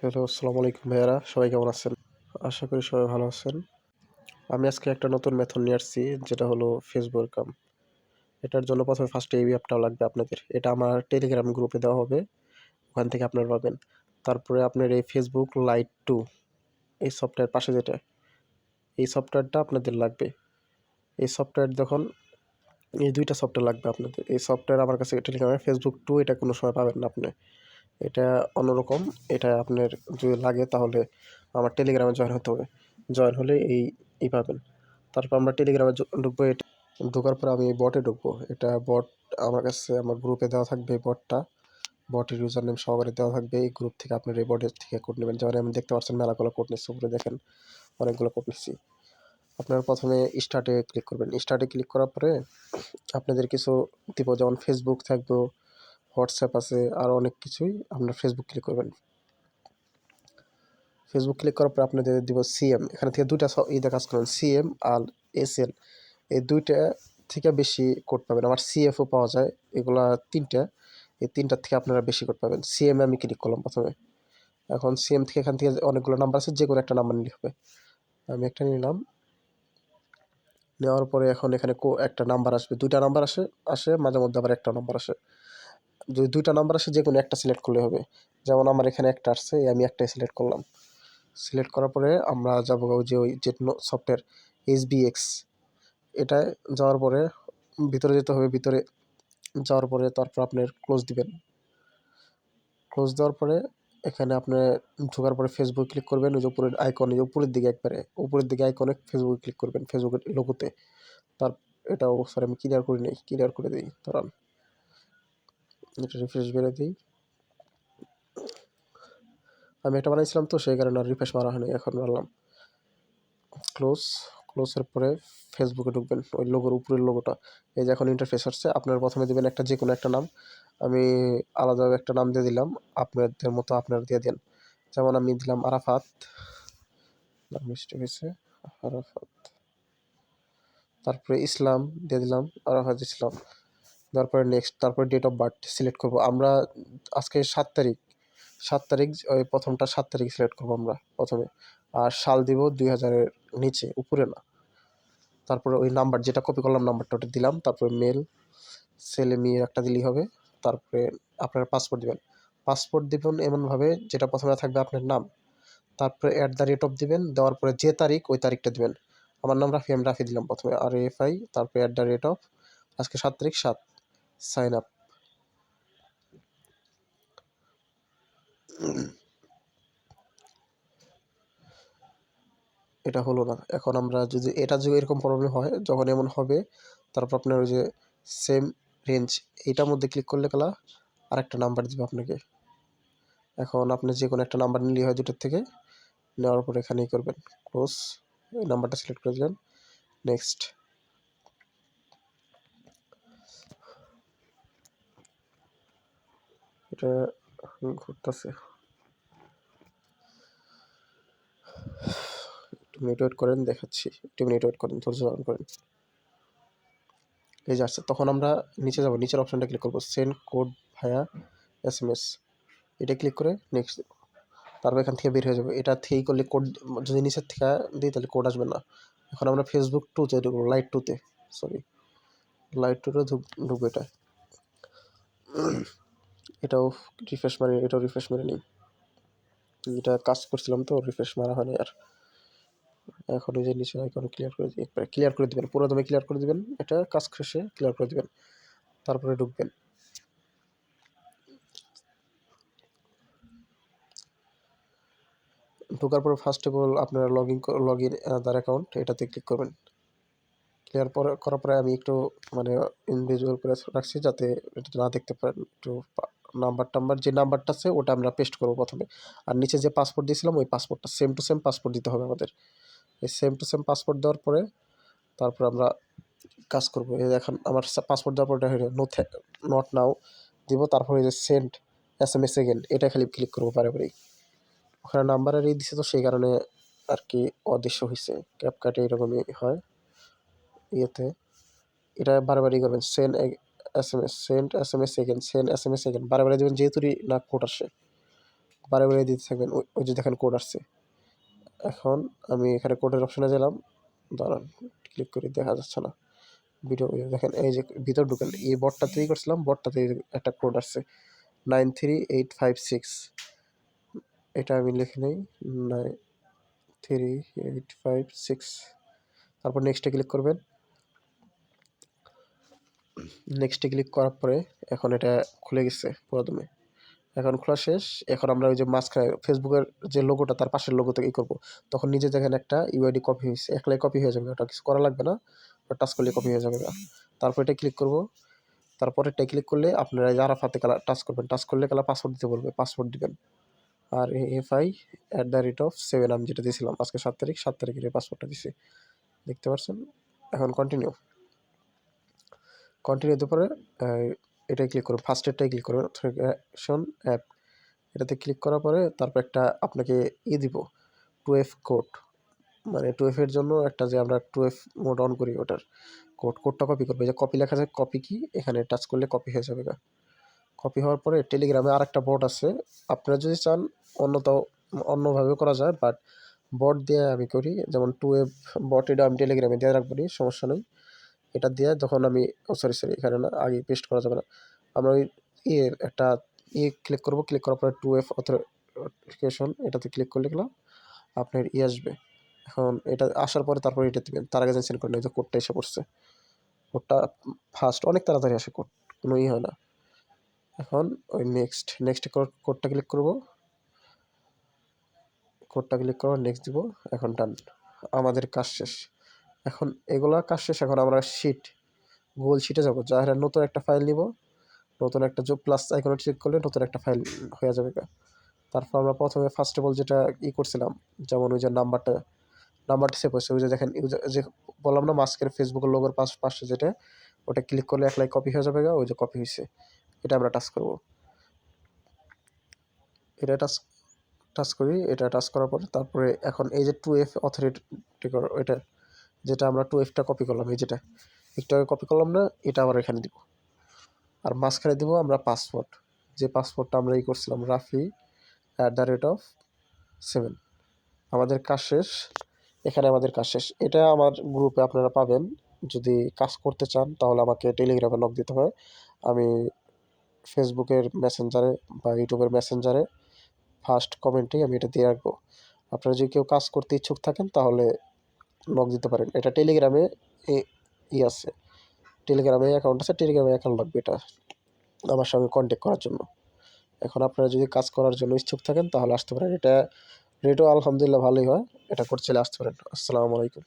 Hello, আসসালামু আলাইকুম ভাইয়ারা। সবাই কেমন আছেন? আশা করি সবাই ভালো আছেন। আমি আজকে একটা নতুন মেথড নিয়ে আসছি, যেটা হলো ফেসবুক ওয়েলকাম। এটার জন্য প্রথমে ফার্স্টে এই অ্যাপটা লাগবে আপনাদের। এটা আমার টেলিগ্রাম গ্রুপে দেওয়া হবে, ওখান থেকে আপনারা পাবেন। তারপরে আপনার এই ফেসবুক লাইট 2 এই সফটওয়্যার পাশে যেটা, এই সফটওয়্যারটা আপনাদের লাগবে। এই সফটওয়্যার যখন এই দুইটা সফটওয়্যার লাগবে আপনাদের। এই সফটওয়্যার আমার কাছে টেলিগ্রামে ফেসবুক 2 এটা কোনো সময় পাবেন না আপনি। এটা অন্যরকম। এটা আপনার যদি লাগে তাহলে আমার টেলিগ্রামে জয়েন হতে হবে। জয়েন হলে এই পাবেন। তারপর আমরা টেলিগ্রামে ঢুকবো। এটা ঢোকার পর আমি এই বটে ঢুকবো। এটা বট আমার কাছে আমার গ্রুপে দেওয়া থাকবে। এই বটটা, বটের ইউজার নেম সহকারে দেওয়া থাকবে। এই গ্রুপ থেকে আপনার এই বটের থেকে কোড নেবেন। যেমন আমি দেখতে পাচ্ছেন মেলাগুলো কোড নিচ্ছি, উপরে দেখেন অনেকগুলো কোড নিচ্ছি। আপনারা প্রথমে স্টার্টে ক্লিক করবেন। স্টার্টে ক্লিক করার পরে আপনাদের কিছু দিব, যেমন ফেসবুক থাকবে, হোয়াটসঅ্যাপ আছে, আরও অনেক কিছুই। আপনার ফেসবুক ক্লিক করবেন। ফেসবুক ক্লিক করার পর আপনাদের দিব সিএম। এখানে থেকে দুইটা কাজ করবেন, সিএম আর এসএল। এই দুইটা থেকে বেশি কোড পাবেন। আমার সিএফও পাওয়া যায়, এগুলা তিনটা। এই তিনটার থেকে আপনারা বেশি কোড পাবেন। সিএম আমি ক্লিক করলাম প্রথমে। এখন সিএম থেকে এখান থেকে অনেকগুলো নাম্বার আছে, যে কোনো একটা নাম্বার নিতে হবে। আমি একটা নিলাম। নেওয়ার পরে এখন এখানে একটা নাম্বার আসবে, দুইটা নাম্বার আসে আসে মাঝে মধ্যে আবার একটা নাম্বার আসে। যদি দুইটা নাম্বার আসে যে কোনো একটা সিলেক্ট করলে হবে। যেমন আমার এখানে একটা আসছে, আমি একটাই সিলেক্ট করলাম। সিলেক্ট করার পরে আমরা যাবো যে ওই যে সফটওয়্যার SBX, এটায় যাওয়ার পরে ভিতরে যেতে হবে। ভিতরে যাওয়ার পরে তারপর আপনার ক্লোজ দিবেন। ক্লোজ দেওয়ার পরে এখানে আপনার ঢোকার পরে ফেসবুক ক্লিক করবেন। ওই যে উপরের আইকনে, উপরের দিকে একবারে উপরের দিকে আইকনে ফেসবুক ক্লিক করবেন, ফেসবুকের লোগোতে। তার এটাও স্যার আমি ক্লিয়ার করে নিই, ক্লিয়ার করে দিই। দাঁড়ান, এটা রিফ্রেশ বেড়ে দিই। আমি এটা বানাইছিলাম তো, সেই কারণে আর রিফ্রেশ মারা হয়নি, এখন মারলাম। ক্লোজ। ক্লোজের পরে ফেসবুকে ঢুকবেন, ওই লোগোর উপরের লোগোটা। এই যে এখন ইন্টারফেস আসছে। আপনারা প্রথমে দেবেন একটা, যে কোনো একটা নাম। আমি আলাদাভাবে একটা নাম দিয়ে দিলাম, আপনাদের মতো আপনারা দিয়ে দেন। যেমন আমি দিলাম আরাফাত, নাম মিষ্টি হয়েছে, আরাফাত। তারপরে ইসলাম দিয়ে দিলাম, আরাফাত ইসলাম। তারপরে নেক্সট, তারপরে ডেট অফ বার্থ সিলেক্ট করব আমরা। আজকে 7 তারিখ, 7 তারিখ, ওই প্রথমটা 7 তারিখ সিলেক্ট করবো আমরা প্রথমে। আর সাল দিব 2000-এর নিচে, উপরে না। তারপরে ওই নাম্বার যেটা কপি করলাম, নাম্বারটা ওটা দিলাম। তারপরে মেল, ছেলে মেয়ে একটা দিলেই হবে। তারপরে আপনার পাসপোর্ট দিবেন। পাসপোর্ট দিবেন এমনভাবে যেটা প্রথমে থাকবে আপনার নাম, তারপরে @অফ দিবেন। দেওয়ার পরে যে তারিখ, ওই তারিখটা দিবেন। আমার নাম রাফি, আমি রাফি দিলাম প্রথমে, RAFI। তারপরে @অফ, আজকে 7 তারিখ 7, সাইন আপ। এটা হলো না। এখন আমরা যদি এরকম প্রবলেম হয়, যখন এমন হবে, তারপর আপনার ওই যে সেম রেঞ্জ, এইটার মধ্যে ক্লিক করলে গেলা আরেকটা নাম্বার দিবে আপনাকে। এখন আপনি যে কোনো একটা নাম্বার নিলেই হয় দুটোর থেকে। নেওয়ার পর এখানেই করবেন ক্লোজ, এই নাম্বারটা সিলেক্ট করে দিলেন। নেক্সট। এটা ঘুরতেছে, একটু মিনিট ওয়েট করেন, দেখাচ্ছি। একটু মিনিট ওয়েট করেন, ধৈর্য ধারণ করেন। এই যে আসছে, তখন আমরা নিচে যাব, নিচের অপশানটা ক্লিক করবো, সেন্ড কোড ভায়া SMS। এটা ক্লিক করে নেক্সট। তারপর এখান থেকে বের হয়ে যাবে। এটা থেকেই করলে কোড, যদি নিচের থেকে দিই তাহলে কোড আসবে না। এখন আমরা ফেসবুক 2-তে ঢুকবো, লাইট 2-তে, সরি লাইট 2-তে ঢুকবো। এটাও রিফ্রেশ মারি, এটাও রিফ্রেশ মেরে নিই। এটা কাজ করছিলাম তো, রিফ্রেশ মারা হয়নি আর। এখন এই যে নিচের আইকন ক্লিয়ার করে দিই, একবারে ক্লিয়ার করে দিবেন, পুরো দমে ক্লিয়ার করে দিবেন। এটা কাজ শেষে ক্লিয়ার করে দিবেন, তারপরে ঢুকবেন। ঢোকার পরে ফার্স্ট অফ অল আপনারা লগ ইন আদার অ্যাকাউন্ট, এটাতে ক্লিক করবেন। ক্লিয়ার করার পরে আমি একটু মানে ইনভিজিবল করে রাখছি, যাতে এটা না দেখতে পারেন। একটু নাম্বার যে নাম্বারটা আছে ওটা আমরা পেস্ট করবো প্রথমে। আর নিচে যে পাসপোর্ট দিয়েছিলাম, ওই পাসপোর্টটা সেম টু সেম পাসপোর্ট দিতে হবে আমাদের। এই সেম টু সেম পাসপোর্ট দেওয়ার পরে তারপর আমরা কাজ করবো। এই এখন আমার পাসপোর্ট দেওয়ার পর নট নাও দিব। তারপরে এই যে সেন্ড SMS এগেন, এটা খালি ক্লিক করবো বারবারই। ওখানে নাম্বারের দিছে তো, সেই কারণে আর কি অদৃশ্য হয়েছে। ক্যাপকাটে এরকমই হয় ইয়েতে। এটা বারবারই করবেন, send SMS again, send SMS again, বারবার দেবেন, যেহেতু না কোড আসে। বারে বারে দিতে থাকবেন। ওই যে দেখেন কোড আসছে। এখন আমি এখানে কোডের অপশনে গেলাম, দাঁড়ান ক্লিক করি, দেখা যাচ্ছে না ভিডিও। দেখেন এই যে ভিতর ঢুকেন, এই বটটাতেই করছিলাম, বটটাতে একটা কোড আসছে 93856। এটা আমি লিখে নেই, 93856। তারপর নেক্সটে ক্লিক করবেন। নেক্সটে ক্লিক করার পরে এখন এটা খুলে গেছে পুরোদমে। এখন খোলা শেষ। এখন আমরা ওই যে মাঝখানে ফেসবুকের যে লোগোটা, তার পাশের লোগোতে ই করবো, তখন নিজে দেখেন একটা ইউআইডি কপি হয়েছে, একলাই কপি হয়ে যাবে, ওটা কিছু করা লাগবে না, টাচ করলে কপি হয়ে যাবে। তারপর এটা ক্লিক করব। তারপর এটা ক্লিক করলে আপনারা যারা ফাতে কালার টাচ করবেন, টাচ করলে কালার পাসওয়ার্ড দিতে বলবে, পাসওয়ার্ড দিবেন। আর AFI@7 আমি যেটা দিয়েছিলাম আজকে 7 তারিখ, 7 তারিখের এই পাসওয়ার্ডটা দিছি, দেখতে পাচ্ছেন। এখন কন্টিনিউ দিতে পরে এটাই ক্লিক করুন, ফার্স্ট এডটাই ক্লিক করুন, অথেন্টিকেশন অ্যাপ। এটাতে ক্লিক করার পরে তারপর একটা আপনাকে দিব 2F কোড, মানে 2F এর জন্য একটা যে আমরা 2F মোড অন করি, ওটার কোডটা কপি করবে। যে কপি লেখা যায়, কপি কি, এখানে টাচ করলে কপি হয়ে যাবে। কপি হওয়ার পরে টেলিগ্রামে আর একটা বট আছে, আপনারা যদি চান অন্যভাবে করা যায়, বাট বট দিয়ে আমি করি, যেমন 2F বট, এটা আমি টেলিগ্রামে দিয়ে রাখবো, সমস্যা নেই। এটা দিয়ে যখন আমি সরি এখানে না, আগে পেস্ট করা যাবে না, আমরা ওই একটা ক্লিক করবো। ক্লিক করার পরে 2F অথেন্টিকেশন, এটাতে ক্লিক করলে গেলাম আপনার আসবে। এখন এটা আসার পরে তারপরে এটা দিবেন, তার আগে সেন্ড করেন, এই যে কোডটা এসে পড়ছে। কোডটা ফাস্ট, অনেক তাড়াতাড়ি আসে কোড, কোনো হয় না। এখন ওই নেক্সট কোডটা ক্লিক করব, নেক্সট দিব। এখন ডান, আমাদের কাজ শেষ। এখন এগুলা কাজ শেষ। এখন আমরা গুগল শিটে যাবো, যারা নতুন একটা ফাইল নিব, নতুন একটা প্লাস আইকনে ক্লিক করলে নতুন একটা ফাইল হয়ে যাবে। তারপর আমরা প্রথমে ফার্স্ট অফ অল যেটা করছিলাম, যেমন ওই যে নাম্বারটা সেভ হয়েছে, ওই যে দেখেন যে বললাম না মাস্কের ফেসবুকের লোগোর পাশে যেটা, ওটা ক্লিক করলে একলাই কপি হয়ে যাবে। ওই যে কপি হয়েছে, এটা আমরা টাচ করব। এটা টাচ করি, এটা টাচ করার পরে তারপরে এখন এই যে 2F অথরিটি, এটা যেটা আমরা 2Fটা কপি করলাম, এই যেটা একটু আগে কপি করলাম না, এটা আবার এখানে দিব। আর মাঝখানে দিব আমরা পাসওয়ার্ড, যে পাসওয়ার্ডটা আমরা করছিলাম, Rafi@7। আমাদের কাজ শেষ, এখানে আমাদের কাজ শেষ। এটা আমার গ্রুপে আপনারা পাবেন, যদি কাজ করতে চান তাহলে আমাকে টেলিগ্রামে নক দিতে হয়। আমি ফেসবুকের মেসেঞ্জারে বা ইউটিউবের মেসেঞ্জারে ফার্স্ট কমেন্টেই আমি এটা দিয়ে রাখবো। আপনারা যদি কেউ কাজ করতে ইচ্ছুক থাকেন তাহলে নক দিতে পারেন। এটা টেলিগ্রামে আছে, টেলিগ্রামে অ্যাকাউন্ট আছে, টেলিগ্রামে অ্যাকাউন্ট লাগবে এটা আমার সঙ্গে কন্ট্যাক্ট করার জন্য। এখন আপনারা যদি কাজ করার জন্য ইচ্ছুক থাকেন তাহলে আসতে পারেন। এটা রেটও আলহামদুলিল্লাহ ভালোই হয়, এটা করতে আসতে পারেন। আসসালামু আলাইকুম।